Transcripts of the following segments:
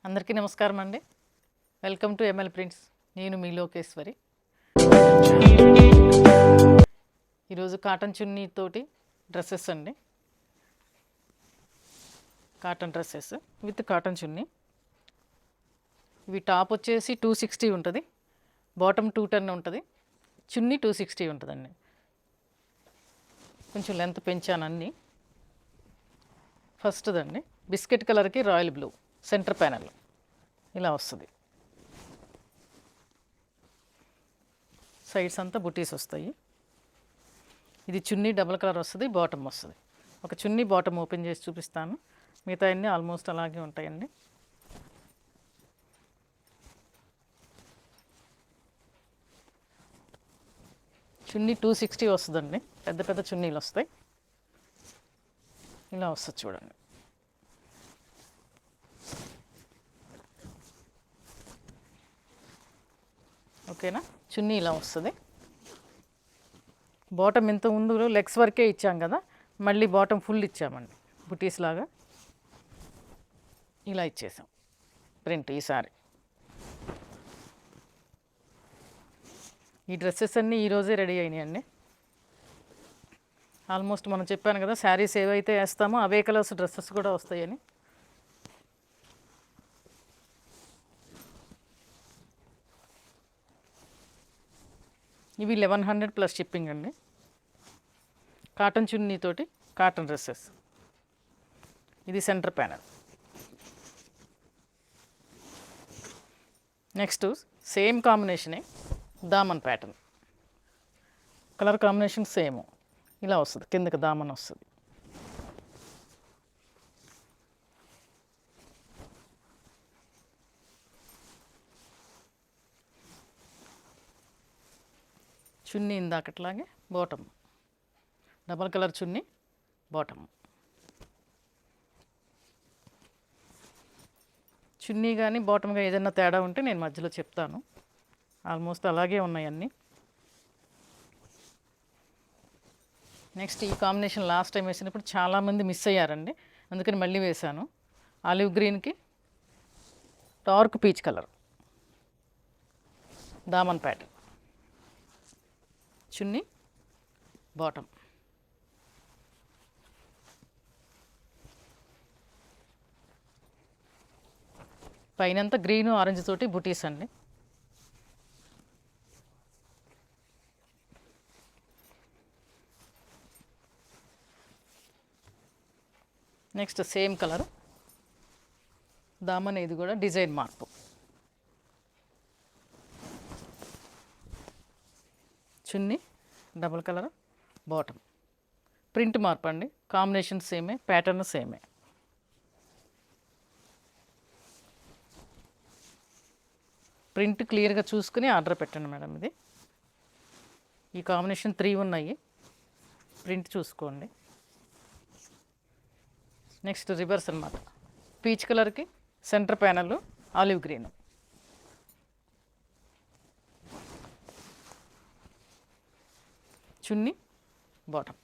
అందరికీ నమస్కారం అండి. Welcome to ML prints. నేను మీ లోకేశ్వరి. ఈరోజు కాటన్ చున్నీతోటి డ్రెస్సెస్ అండి. కాటన్ డ్రెస్సెస్ విత్ కాటన్ చున్నీ. ఇవి టాప్ వచ్చేసి 260 ఉంటుంది, బాటమ్ 210 ఉంటుంది, చున్నీ 260 ఉంటుందండి. కొంచెం లెంత్ పెంచాను అన్నీ. ఫస్ట్దండి బిస్కెట్ కలర్కి రాయల్ బ్లూ సెంటర్ ప్యానల్ ఇలా వస్తుంది. సైడ్స్ అంతా బుటీస్ వస్తాయి. ఇది చున్నీ డబుల్ కలర్ వస్తుంది, బాటమ్ వస్తుంది. ఒక చున్నీ బాటమ్ ఓపెన్ చేసి చూపిస్తాను. మిగతా అన్నీ ఆల్మోస్ట్ అలాగే ఉంటాయండి. చున్నీ 260 వస్తుందండి. పెద్ద పెద్ద చున్నీలు వస్తాయి. ఇలా వస్తుంది చూడండి. ఓకేనా? చున్నీ ఇలా వస్తుంది. బాటమ్ ఇంత ముందు లెగ్స్ వరకే ఇచ్చాం కదా, మళ్ళీ బాటమ్ ఫుల్ ఇచ్చామండి. బుటీస్ లాగా ఇలా ఇచ్చేసాం ప్రింట్ ఈసారి. ఈ డ్రెస్సెస్ అన్నీ ఈరోజే రెడీ అయినాయండి. ఆల్మోస్ట్ మనం చెప్పాను కదా, శారీస్ ఏవైతే వేస్తామో అవే కలర్స్ డ్రెస్సెస్ కూడా వస్తాయని. ఇవి 1100 ప్లస్ షిప్పింగ్ అండి. కాటన్ చున్నీతోటి కాటన్ డ్రెస్సెస్. ఇది సెంటర్ ప్యానల్. నెక్స్ట్ సేమ్ కాంబినేషనే దామన్ ప్యాటర్న్. కలర్ కాంబినేషన్ సేమ్ ఇలా వస్తుంది. కిందకి దామన్ వస్తుంది. చున్నీ ఇందాకట్లాగే బాటమ్ డబల్ కలర్ చున్నీ బాటమ్. చున్నీ కానీ బాటమ్గా ఏదైనా తేడా ఉంటే నేను మధ్యలో చెప్తాను. ఆల్మోస్ట్ అలాగే ఉన్నాయి అన్నీ. నెక్స్ట్ ఈ కాంబినేషన్ లాస్ట్ టైం వేసినప్పుడు చాలామంది మిస్ అయ్యారండి, అందుకని మళ్ళీ వేశాను. ఆలివ్ గ్రీన్కి డార్క్ పీచ్ కలర్ దామన్ ప్యాటర్న్. చున్నీ బాటమ్. పైనంతా గ్రీను ఆరెంజ్ తోటి బుటీస్ అండి. నెక్స్ట్ సేమ్ కలర్ దామన్. ఇది కూడా డిజైన్ మార్పు. చున్నీ డబుల్ కలర్ బాటమ్. ప్రింట్ మార్పు అండి. కాంబినేషన్ సేమే, ప్యాటర్న్ సేమే. ప్రింట్ క్లియర్గా చూసుకుని ఆర్డర్ పెట్టండి మేడం. ఇది ఈ కాంబినేషన్ 3 ఉన్నాయి. ప్రింట్ చూసుకోండి. నెక్స్ట్ రివర్స్ అన్నమాట. పీచ్ కలర్కి సెంటర్ ప్యానల్ ఆలివ్ గ్రీన్. చున్నీ బాటమ్.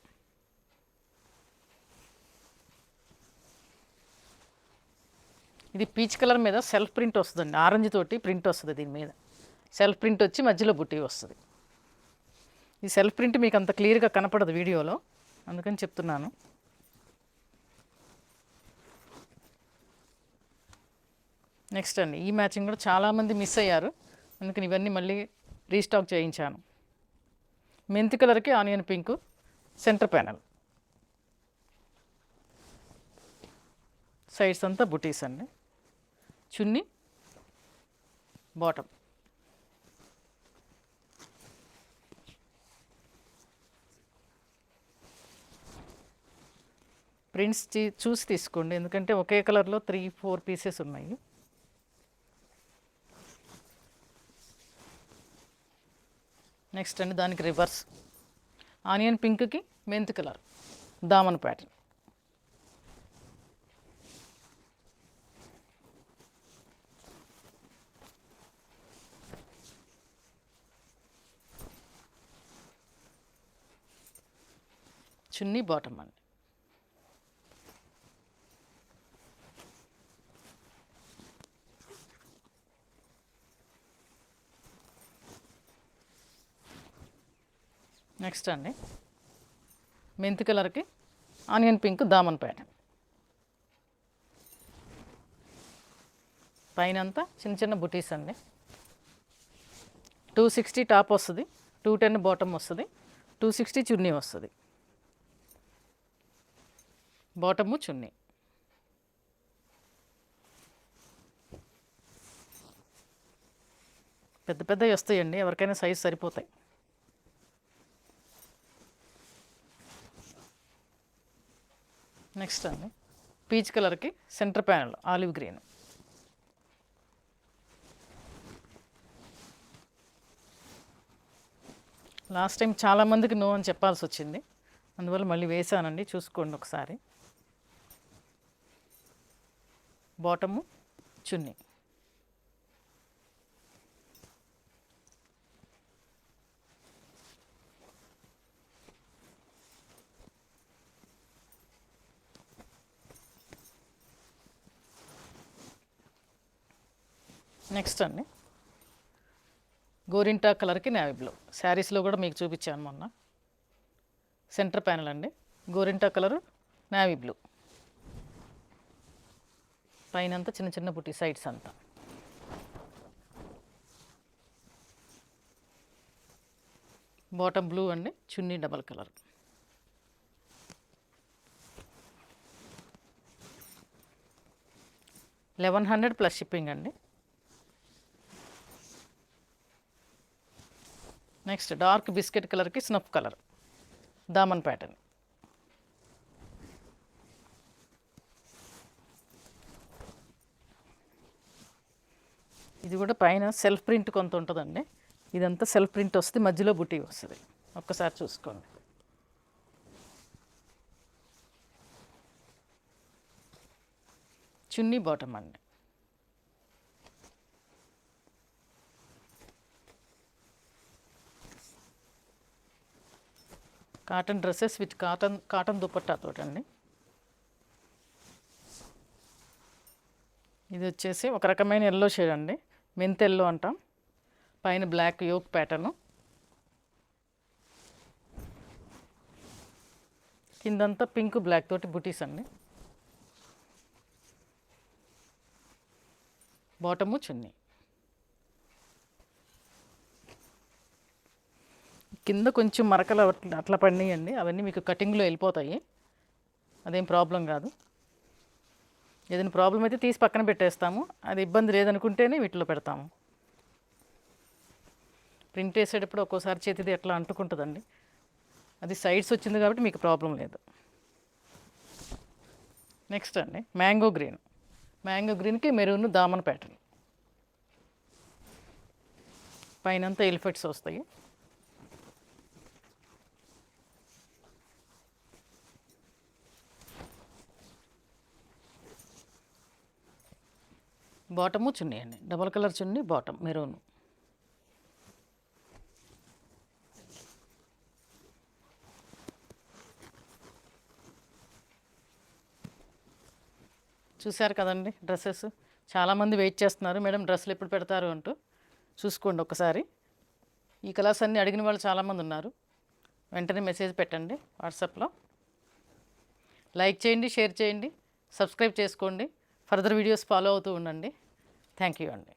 ఇది పీచ్ కలర్ మీద సెల్ఫ్ ప్రింట్ వస్తుందండి. ఆరెంజ్ తోటి ప్రింట్ వస్తుంది. దీని మీద సెల్ఫ్ ప్రింట్ వచ్చి మధ్యలో బుట్టి వస్తుంది. ఈ సెల్ఫ్ ప్రింట్ మీకు అంత క్లియర్గా కనపడదు వీడియోలో, అందుకని చెప్తున్నాను. నెక్స్ట్ అండి ఈ మ్యాచింగ్ కూడా చాలామంది మిస్ అయ్యారు, అందుకని ఇవన్నీ మళ్ళీ రీస్టాక్ చేయించాను. మెంతి కలర్కి onion pink centre panel. Sides అంతా బుటీస్ అండి. చున్నీ బాటమ్. ప్రింట్స్ చూసి తీసుకోండి, ఎందుకంటే ఒకే కలర్లో 3-4 పీసెస్ ఉన్నాయి. నెక్స్ట్ అండి దానికి రివర్స్ ఆనియన్ పింక్కి మెంతి కలర్ దామన్ ప్యాటర్న్. చున్నీ బాటమ్ అండి. నెక్స్ట్ అండి మెంతి కలర్కి ఆనియన్ పింక్ దామన్ ప్యాటర్న్. పైన అంతా చిన్న చిన్న బుటీస్ అండి. 260 టాప్ వస్తుంది, 210 బాటమ్ వస్తుంది, 260 చున్నీ వస్తుంది. బాటము చున్నీ. పెద్ద పెద్దవి వస్తాయండి, ఎవరికైనా సైజ్ సరిపోతాయి. నెక్స్ట్ అండి పీచ్ కలర్కి centre panel olive green. Last time చాలామందికి నో అని చెప్పాల్సి వచ్చింది, అందువల్ల మళ్ళీ వేసానండి, చూసుకోండి ఒకసారి. బాటము చున్నీ. నెక్స్ట్ అండి గోరింటా కలర్కి నేవీ బ్లూ. శారీస్లో కూడా మీకు చూపించాను మొన్న. సెంటర్ ప్యానల్ అండి, గోరింటా కలరు నేవీ బ్లూ. పైన అంతా చిన్న చిన్న బుట్టి, సైడ్స్ అంతా. బాటమ్ బ్లూ అండి, చున్నీ డబల్ కలర్. $1100 ప్లస్ షిప్పింగ్ అండి. నెక్స్ట్ డార్క్ బిస్కెట్ కలర్కి స్నఫ్ కలర్ దామన్ ప్యాటర్న్. ఇది కూడా పైన సెల్ఫ్ ప్రింట్ కొంత ఉంటుందండి, ఇదంతా సెల్ఫ్ ప్రింట్ వస్తుంది, మధ్యలో బుటీ వస్తుంది. ఒక్కసారి చూసుకోండి. చున్నీ బాటమ్ అండి. కాటన్ డ్రెస్సెస్ విత్ కాటన్ దుపట్టా తోటండి. ఇది వచ్చేసి ఒక రకమైన ఎల్లో షేడ్ అండి, మెంత్ ఎల్లో అంటాం. పైన బ్లాక్ యోక్ ప్యాటర్ను, కిందంతా పింక్ బ్లాక్ తోటి బుటీస్ అండి. బాటము చున్నీ. కింద కొంచెం మరకలు అట్లా పడినాయండి, అవన్నీ మీకు కటింగ్లో వెళ్ళిపోతాయి, అదేం ప్రాబ్లం కాదు. ఏదైనా ప్రాబ్లం అయితే తీసి పక్కన పెట్టేస్తాము, అది ఇబ్బంది లేదనుకుంటేనే వీటిలో పెడతాము. ప్రింట్ వేసేటప్పుడు ఒక్కోసారి చేతిది ఎట్లా అంటుకుంటుందండి, అది సైడ్స్ వచ్చింది కాబట్టి మీకు ప్రాబ్లం లేదు. నెక్స్ట్ అండి మ్యాంగో గ్రీన్. మ్యాంగో గ్రీన్కి మెరూన్ దామన్ ప్యాటర్న్. పైనంతా ఎలిఫెంట్స్ వస్తాయి. బాటము చున్నీ అండి, డబల్ కలర్ చున్నీ, బాటమ్ మెరూన్. చూశారు కదండి డ్రెస్సెస్. చాలామంది వెయిట్ చేస్తున్నారు, మేడం డ్రెస్సులు ఎప్పుడు పెడతారు అంటూ. చూసుకోండి ఒకసారి. ఈ కలర్స్ అన్నీ అడిగిన వాళ్ళు చాలామంది ఉన్నారు, వెంటనే మెసేజ్ పెట్టండి వాట్సాప్లో. లైక్ చేయండి, షేర్ చేయండి, సబ్స్క్రైబ్ చేసుకోండి, ఫర్దర్ వీడియోస్ ఫాలో అవుతూ ఉండండి. థ్యాంక్ యూ అండి.